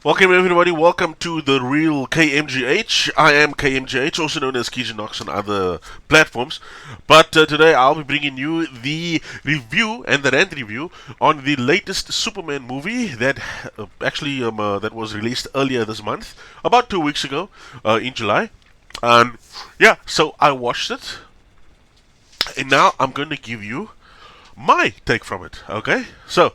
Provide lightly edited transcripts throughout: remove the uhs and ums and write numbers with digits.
Welcome everybody, welcome to the real KMGH. I am KMGH, also known as Keejan Knox on other platforms. But today I'll be bringing you the review and the rant review on the latest Superman movie that that was released earlier this month, about 2 weeks ago, in July. And yeah, so I watched it, and now I'm going to give you my take from it. Okay, so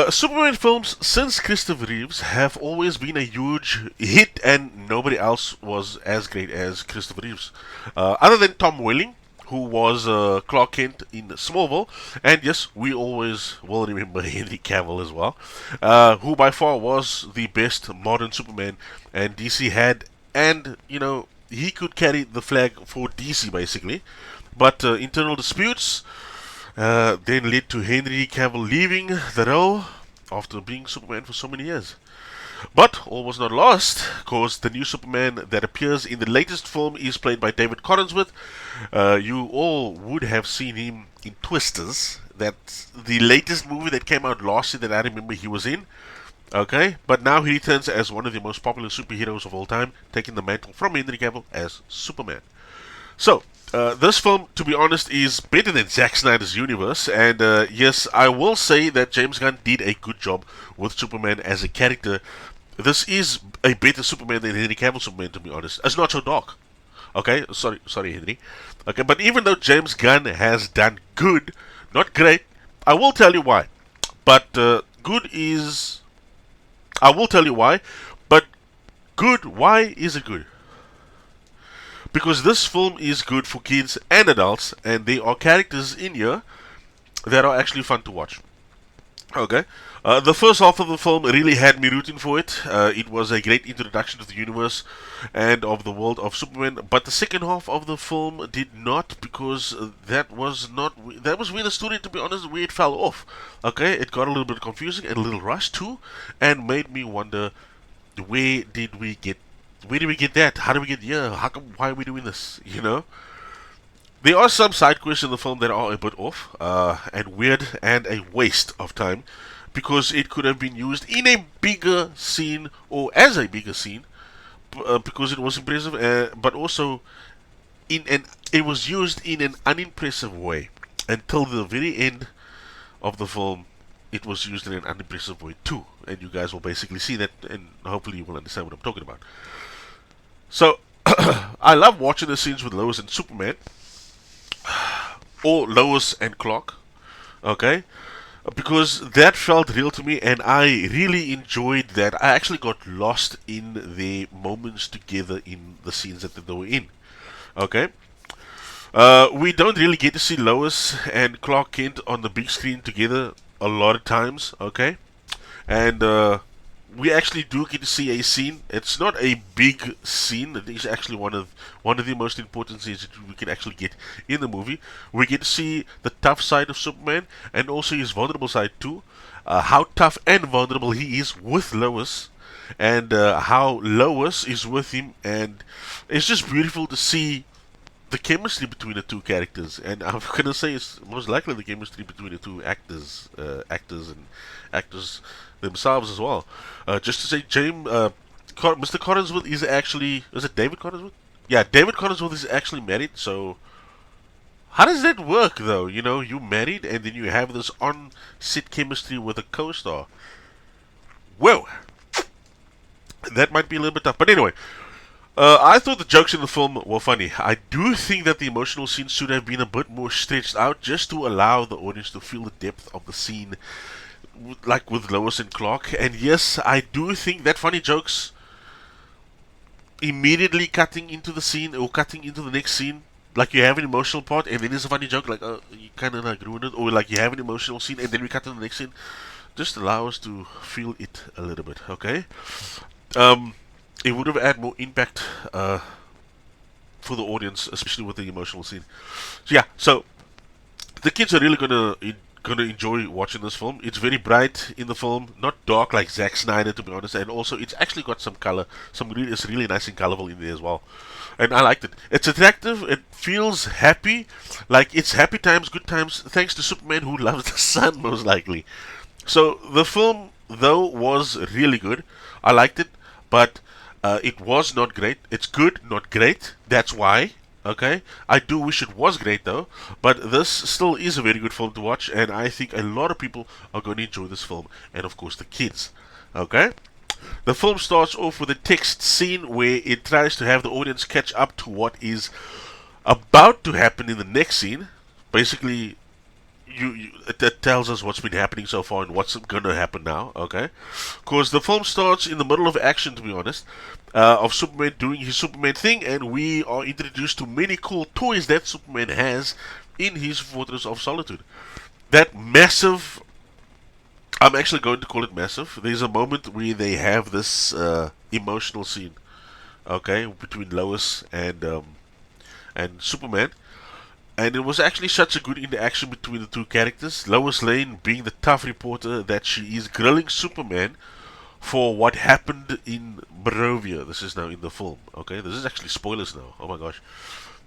Superman films since Christopher Reeves have always been a huge hit, and nobody else was as great as Christopher Reeves, other than Tom Welling, who was Clark Kent in Smallville, and yes, we always will remember Henry Cavill as well, who by far was the best modern Superman, and DC had, and he could carry the flag for DC basically, but internal disputes then led to Henry Cavill leaving the role after being Superman for so many years. But all was not lost, because the new Superman that appears in the latest film is played by David Corenswith. You all would have seen him in Twisters, that's the latest movie that came out last year that I remember he was in. Okay, but now he returns as one of the most popular superheroes of all time, taking the mantle from Henry Cavill as Superman. So, this film, to be honest, is better than Zack Snyder's universe, and yes, I will say that James Gunn did a good job with Superman as a character. This is a better Superman than Henry Cavill's Superman, to be honest. It's not so dark. Okay, sorry, Henry. Okay, but even though James Gunn has done good, not great, I will tell you why. But good is, I will tell you why. But good, why is it good? Because this film is good for kids and adults, and there are characters in here that are actually fun to watch. Okay, the first half of the film really had me rooting for it. It was a great introduction to the universe and of the world of Superman. But the second half of the film did not, because that was where the story, to be honest, where it fell off. Okay, it got a little bit confusing and a little rushed too, and made me wonder, where did we get that? How did we get here? Why are we doing this? There are some side quests in the film that are a bit off, and weird, and a waste of time, because it could have been used in a bigger scene, or as a bigger scene, because it was impressive, but also it was used in an unimpressive way until the very end of the film. It was used in an unimpressive way too, and you guys will basically see that, and hopefully you will understand what I'm talking about. So, I love watching the scenes with Lois and Superman, or Lois and Clark, okay? Because that felt real to me, and I really enjoyed that. I actually got lost in the moments together in the scenes that they were in, okay? We don't really get to see Lois and Clark Kent on the big screen together a lot of times, okay? And we actually do get to see a scene. It's not a big scene. It is actually one of the most important scenes that we can actually get in the movie. We get to see the tough side of Superman, and also his vulnerable side too. How tough and vulnerable he is with Lois, and how Lois is with him, and it's just beautiful to see the chemistry between the two characters, and I'm gonna say it's most likely the chemistry between the two actors and actors themselves as well. Just to say, Mr. Corenswith is it David Corenswith? Yeah, David Corenswith is actually married. So how does that work, though? You married, and then you have this on-set chemistry with a co-star. Whoa, that might be a little bit tough, but anyway. I thought the jokes in the film were funny. I do think that the emotional scenes should have been a bit more stretched out, just to allow the audience to feel the depth of the scene, like with Lois and Clark. And yes, I do think that funny jokes immediately cutting into the scene, or cutting into the next scene, like you have an emotional part and then there's a funny joke, like you kind of like ruin it, or like you have an emotional scene and then we cut to the next scene, just allow us to feel it a little bit, okay? It would have had more impact for the audience, especially with the emotional scene. So yeah, so the kids are really gonna enjoy watching this film. It's very bright in the film, not dark like Zack Snyder, to be honest, and also it's actually got some color. It's really nice and colorful in there as well, and I liked it. It's attractive. It feels happy, like it's happy times, good times, thanks to Superman, who loves the sun most likely. So the film though, was really good. I liked it, but it was not great. It's good, not great. That's why. Okay, I do wish it was great though, but this still is a very good film to watch, and I think a lot of people are going to enjoy this film, and of course the kids. Okay, the film starts off with a text scene where it tries to have the audience catch up to what is about to happen in the next scene. Basically, that tells us what's been happening so far and what's going to happen now. Okay, because the film starts in the middle of action, to be honest, of Superman doing his Superman thing, and we are introduced to many cool toys that Superman has in his Fortress of Solitude. That massive, I'm actually going to call it massive. There's a moment where they have this emotional scene, okay, between Lois and Superman. And it was actually such a good interaction between the two characters. Lois Lane being the tough reporter that she is, grilling Superman for what happened in Barovia. This is now in the film. Okay, this is actually spoilers now. Oh my gosh.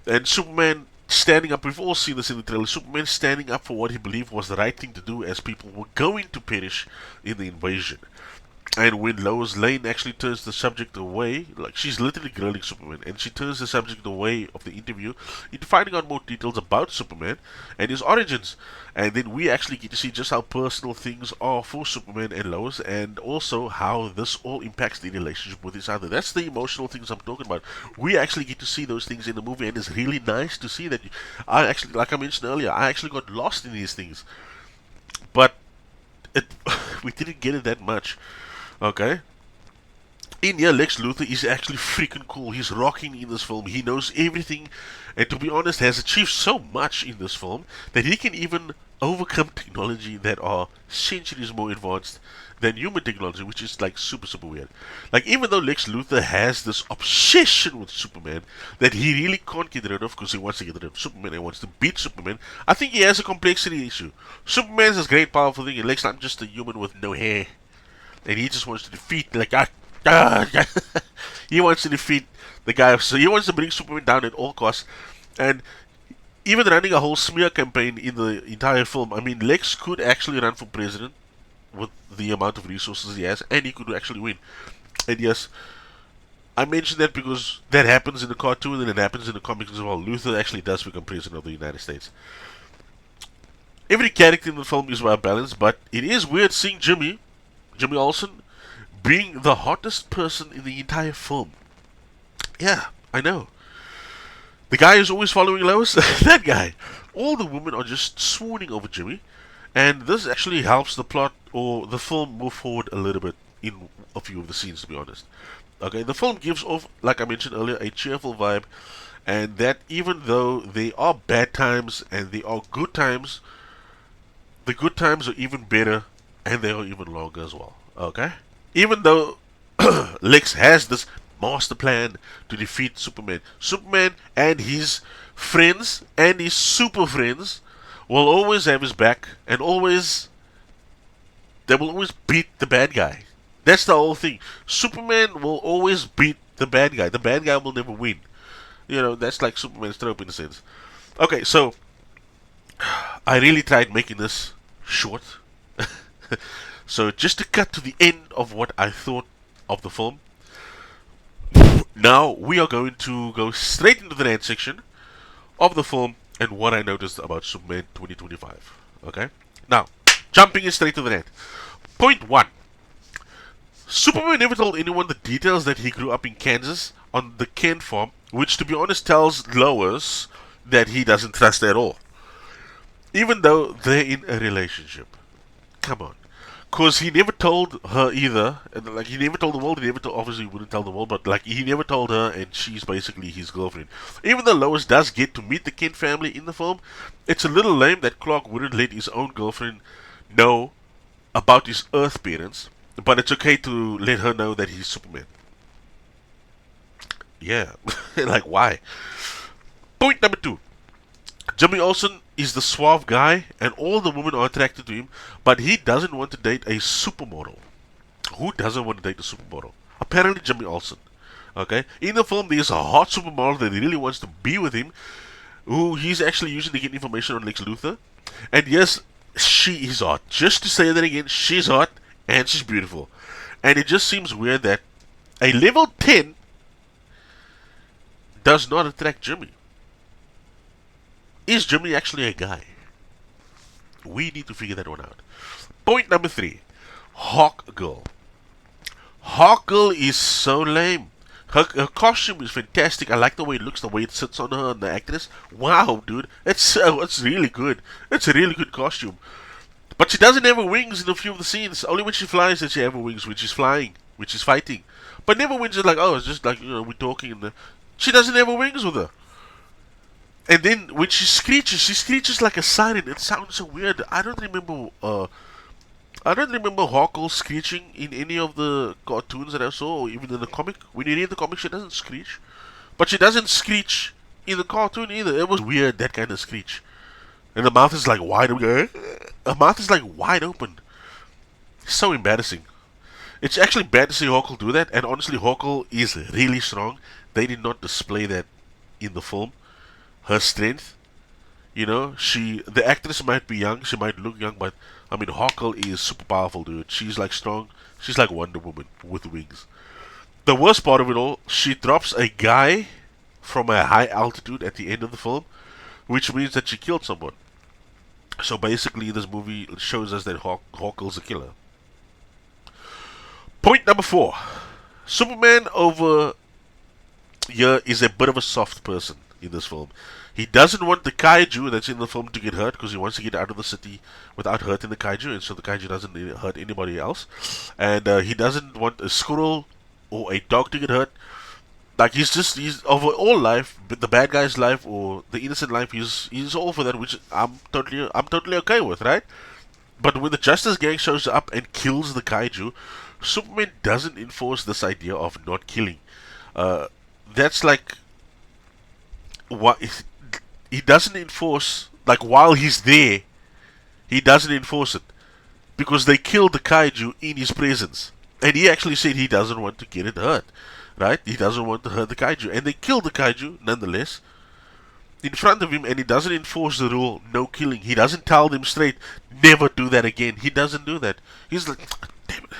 And Superman standing up. We've all seen this in the trailer. Superman standing up for what he believed was the right thing to do, as people were going to perish in the invasion. And when Lois Lane actually turns the subject away, like she's literally grilling Superman, and she turns the subject away of the interview into finding out more details about Superman and his origins. And then we actually get to see just how personal things are for Superman and Lois, and also how this all impacts the relationship with each other. That's the emotional things I'm talking about. We actually get to see those things in the movie, and it's really nice to see that. I actually, like I mentioned earlier, I actually got lost in these things, but it we didn't get it that much. Okay. In here, Lex Luthor is actually freaking cool. He's rocking in this film. He knows everything, and to be honest, has achieved so much in this film that he can even overcome technology that are centuries more advanced than human technology, which is like super, super weird. Like, even though Lex Luthor has this obsession with Superman that he really can't get rid of because he wants to get rid of Superman and wants to beat Superman, I think he has a complexity issue. Superman's this great, powerful thing, and Lex, I'm just a human with no hair. And he just wants to defeat, like, he wants to defeat the guy. So he wants to bring Superman down at all costs. And even running a whole smear campaign in the entire film. I mean, Lex could actually run for president with the amount of resources he has, and he could actually win. And yes, I mentioned that because that happens in the cartoon and it happens in the comics as well. Luthor actually does become president of the United States. Every character in the film is well balanced, but it is weird seeing Jimmy Olsen being the hottest person in the entire film. Yeah, I know. The guy who's always following Lois, that guy. All the women are just swooning over Jimmy, and this actually helps the plot or the film move forward a little bit in a few of the scenes, to be honest. Okay, the film gives off, like I mentioned earlier, a cheerful vibe, and that even though there are bad times and there are good times, the good times are even better and they are even longer as well. Okay? Even though Lex has this master plan to defeat Superman, Superman and his friends and his super friends will always have his back, and they will always beat the bad guy. That's the whole thing. Superman will always beat the bad guy. The bad guy will never win. You know, that's like Superman's trope in a sense. Okay, so I really tried making this short. So just to cut to the end of what I thought of the film, now we are going to go straight into the rant section of the film and what I noticed about Superman 2025. Okay? Now, jumping in straight to the rant. Point 1. Superman never told anyone the details that he grew up in Kansas on the Kent farm, which to be honest tells Lois that he doesn't trust her at all. Even though they're in a relationship. Come on. Because he never told her either. And like, he never told the world. He never told, obviously, he wouldn't tell the world, but like, he never told her, and she's basically his girlfriend. Even though Lois does get to meet the Kent family in the film, it's a little lame that Clark wouldn't let his own girlfriend know about his Earth parents, but it's okay to let her know that he's Superman. Yeah. Like, why? Point number 2. Jimmy Olsen is the suave guy, and all the women are attracted to him, but he doesn't want to date a supermodel. Who doesn't want to date a supermodel? Apparently Jimmy Olsen. Okay? In the film, there's a hot supermodel that really wants to be with him, who he's actually using to get information on Lex Luthor. And yes, she is hot. Just to say that again, she's hot, and she's beautiful. And it just seems weird that a level 10 does not attract Jimmy. Is Jimmy actually a guy? We need to figure that one out. Point number 3. Hawk Girl. Hawk Girl is so lame. Her costume is fantastic. I like the way it looks, the way it sits on her and the actress. Wow, dude. It's really good. It's a really good costume. But she doesn't have her wings in a few of the scenes. Only when she flies does she have her wings, when she's flying, when she's fighting. But never when she's like, oh, it's just like, we're talking. She doesn't have her wings with her. And then when she screeches like a siren. It sounds so weird. I don't remember Hawkgirl screeching in any of the cartoons that I saw, or even in the comic. When you read the comic, she doesn't screech. But she doesn't screech in the cartoon either. It was weird, that kind of screech. And the mouth is like wide open. Her mouth is like wide open. So embarrassing. It's actually bad to see Hawkgirl do that, and honestly, Hawkgirl is really strong. They did not display that in the film. Her strength, the actress might be young, she might look young, but I mean, Hawkgirl is super powerful, dude. She's like strong. She's like Wonder Woman with wings. The worst part of it all, she drops a guy from a high altitude at the end of the film, which means that she killed someone. So basically, this movie shows us that Hawkgirl's a killer. Point number 4. Superman over here is a bit of a soft person in this film. He doesn't want the kaiju that's in the film to get hurt because he wants to get out of the city without hurting the kaiju, and so the kaiju doesn't hurt anybody else. And he doesn't want a squirrel or a dog to get hurt. Like he's over all life, the bad guy's life or the innocent life. He's all for that, which I'm totally okay with, right? But when the Justice Gang shows up and kills the kaiju, Superman doesn't enforce this idea of not killing. That's like what he doesn't enforce. Like while he's there, he doesn't enforce it because they killed the kaiju in his presence, and he actually said he doesn't want to get it hurt. Right? He doesn't want to hurt the kaiju, and they killed the kaiju nonetheless in front of him, and he doesn't enforce the rule no killing. He doesn't tell them straight, never do that again. He doesn't do that. He's like, damn it.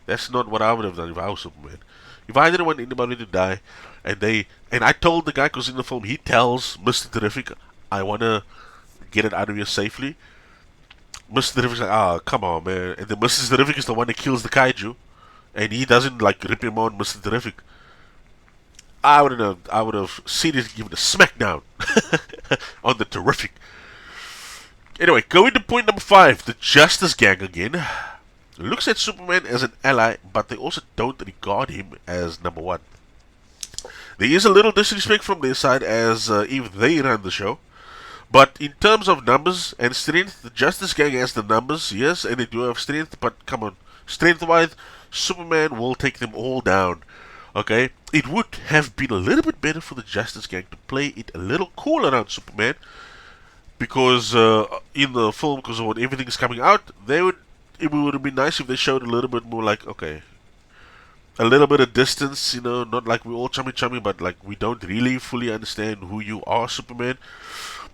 That's not what I would have done if I was Superman. If I didn't want anybody to die, and I told the guy, because in the film he tells Mr. Terrific, I want to get it out of here safely. Mr. Terrific's like, come on, man. And then Mr. Terrific is the one that kills the kaiju, and he doesn't like rip him on Mr. Terrific. I would have seen it, give it a smackdown on the Terrific. Anyway, going to point number 5, the Justice Gang again looks at Superman as an ally, but they also don't regard him as number 1. There is a little disrespect from their side as if they run the show. But in terms of numbers and strength, the Justice Gang has the numbers, yes, and they do have strength, but come on, strength-wise, Superman will take them all down. Okay, it would have been a little bit better for the Justice Gang to play it a little cool around Superman, because in the film, because of when everything's coming out, it would have been nice if they showed a little bit more like, okay, a little bit of distance, not like we're all chummy, but like we don't really fully understand who you are, Superman,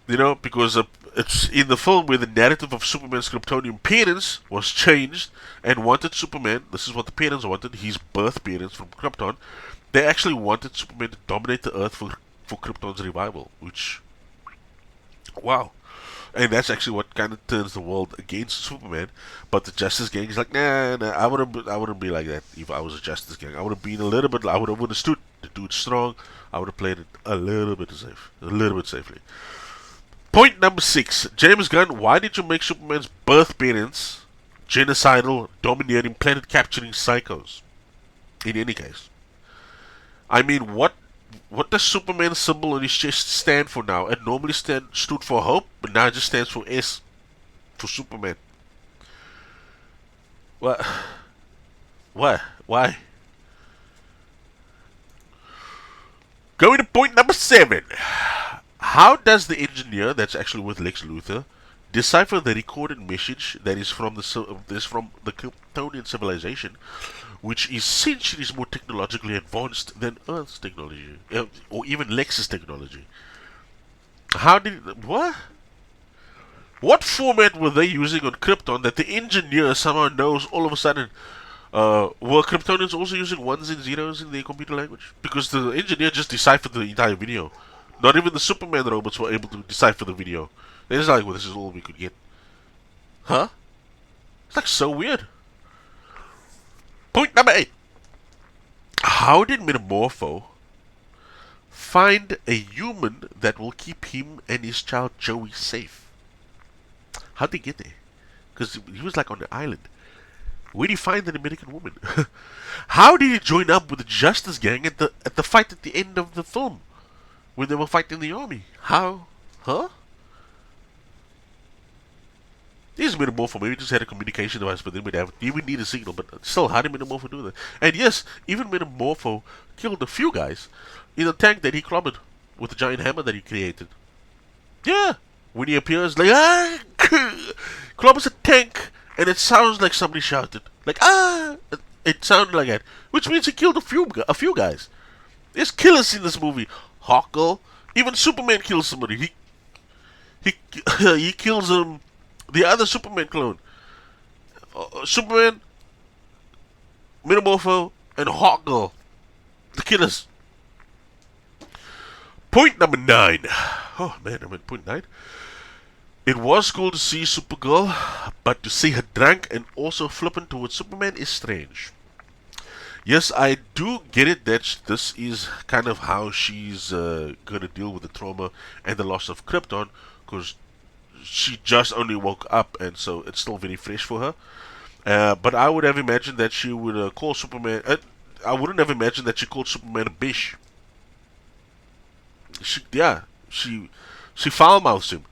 because it's in the film where the narrative of Superman's Kryptonian parents was changed and wanted Superman, this is what the parents wanted, his birth parents from Krypton, they actually wanted Superman to dominate the Earth for Krypton's revival, which, wow. And that's actually what kind of turns the world against Superman. But the Justice Gang is like, nah, I wouldn't be like that if I was a Justice Gang. I would have been a little bit, I would have understood the dude strong. I would have played it a little bit safely. Point number 6, James Gunn, why did you make Superman's birth parents genocidal, domineering, planet-capturing psychos? In any case, I mean, what does Superman's symbol on his chest stand for now? It normally stood for hope, but now it just stands for S, for Superman. What? Why? Going to point number 7. How does the engineer that's actually with Lex Luthor decipher the recorded message that is from the Kryptonian civilization, which is centuries more technologically advanced than Earth's technology, or even Lex's technology? What? What format were they using on Krypton that the engineer somehow knows all of a sudden? Were Kryptonians also using ones and zeros in their computer language? Because the engineer just deciphered the entire video. Not even the Superman robots were able to decipher the video. They're just like, well, this is all we could get. Huh? It's like so weird. Point number 8. How did Metamorpho find a human that will keep him and his child Joey safe? How'd they get there? Because he was like on the island. Where did he find an American woman? How did he join up with the Justice Gang at the fight at the end of the film? When they were fighting the army? How? Huh? These Metamorpho maybe just had a communication device, but they would have even need a signal. But still, how did Metamorpho do that? And yes, even Metamorpho killed a few guys in a tank that he clobbered with the giant hammer that he created. Yeah, when he appears, like clobbers a tank, and it sounds like somebody shouted, like It sounded like that, which means he killed a few guys. There's killers in this movie. Hawkgirl, even Superman kills somebody. He kills the other Superman clone. Superman, Metamorpho, and Hawkgirl. The killers. Point number 9. Oh man, I'm at point 9. It was cool to see Supergirl, but to see her drunk and also flippant towards Superman is strange. Yes, I do get it that this is kind of how she's gonna deal with the trauma and the loss of Krypton, because she just only woke up, and so it's still very fresh for her. But I would have imagined that she would call Superman. I wouldn't have imagined that she called Superman a bitch. She foul mouths him,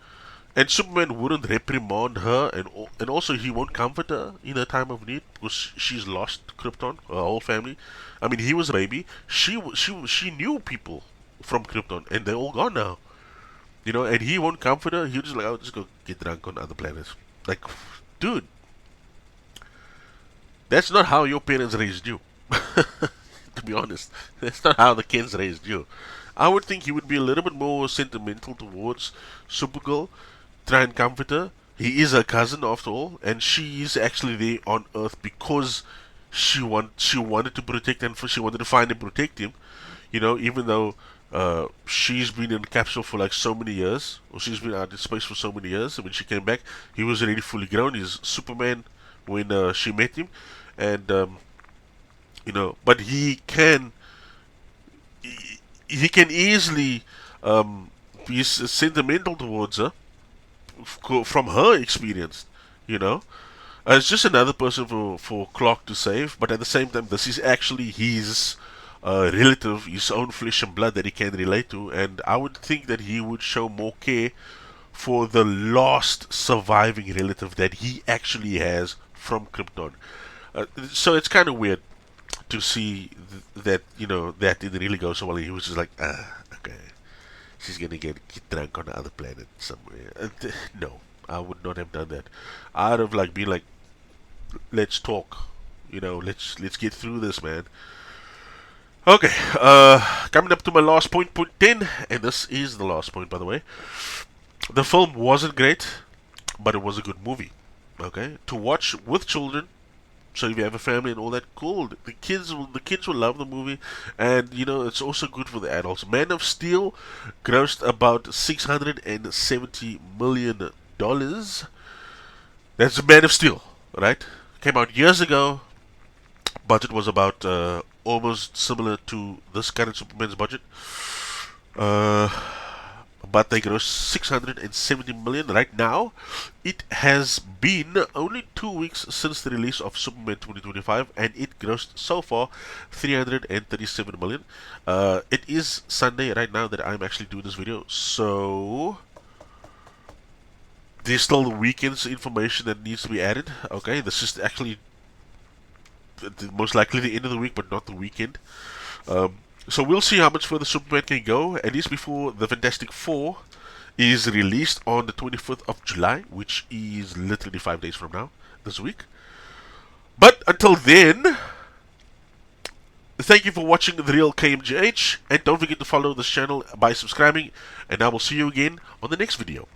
and Superman wouldn't reprimand her, and also he won't comfort her in a time of need because she's lost Krypton, her whole family. I mean, he was a baby. She knew people from Krypton, and they're all gone now. And he won't comfort her. He'll just like, I'll just go get drunk on other planets. Like, dude, that's not how your parents raised you. To be honest, that's not how the kids raised you. I would think he would be a little bit more sentimental towards Supergirl, try and comfort her. He is her cousin after all, and she is actually there on Earth because she wanted to protect him, she wanted to find and protect him. Even though she's been in a capsule for like so many years, or she's been out in space for so many years. And when she came back, he was already fully grown. He's Superman when she met him, and but he can easily be sentimental towards her from her experience. It's just another person for Clark to save, but at the same time, this is actually his relative, his own flesh and blood that he can relate to, and I would think that he would show more care for the last surviving relative that he actually has from Krypton. So it's kind of weird to see that that didn't really go so well. He was just like, okay, she's gonna get drunk on the other planet somewhere. No, I would not have done that. I'd have been like, let's talk. Let's get through this, man. Okay, coming up to my last point, point 10, and this is the last point, by the way. The film wasn't great, but it was a good movie. Okay, to watch with children. So if you have a family and all that, cool. The kids will love the movie, and it's also good for the adults. Man of Steel grossed about $670 million. That's Man of Steel, right? Came out years ago. Budget was about almost similar to this current Superman's budget. But they grossed 670 million right now. It has been only 2 weeks since the release of Superman 2025, and it grossed so far 337 million. It is Sunday right now that I'm actually doing this video, so there's still the weekend's information that needs to be added. Okay, this is actually most likely the end of the week, but not the weekend. So we'll see how much further Superman can go, at least before the Fantastic Four is released on the 25th of July, which is literally 5 days from now, this week. But until then, thank you for watching The Real KMGH, and don't forget to follow this channel by subscribing, and I will see you again on the next video.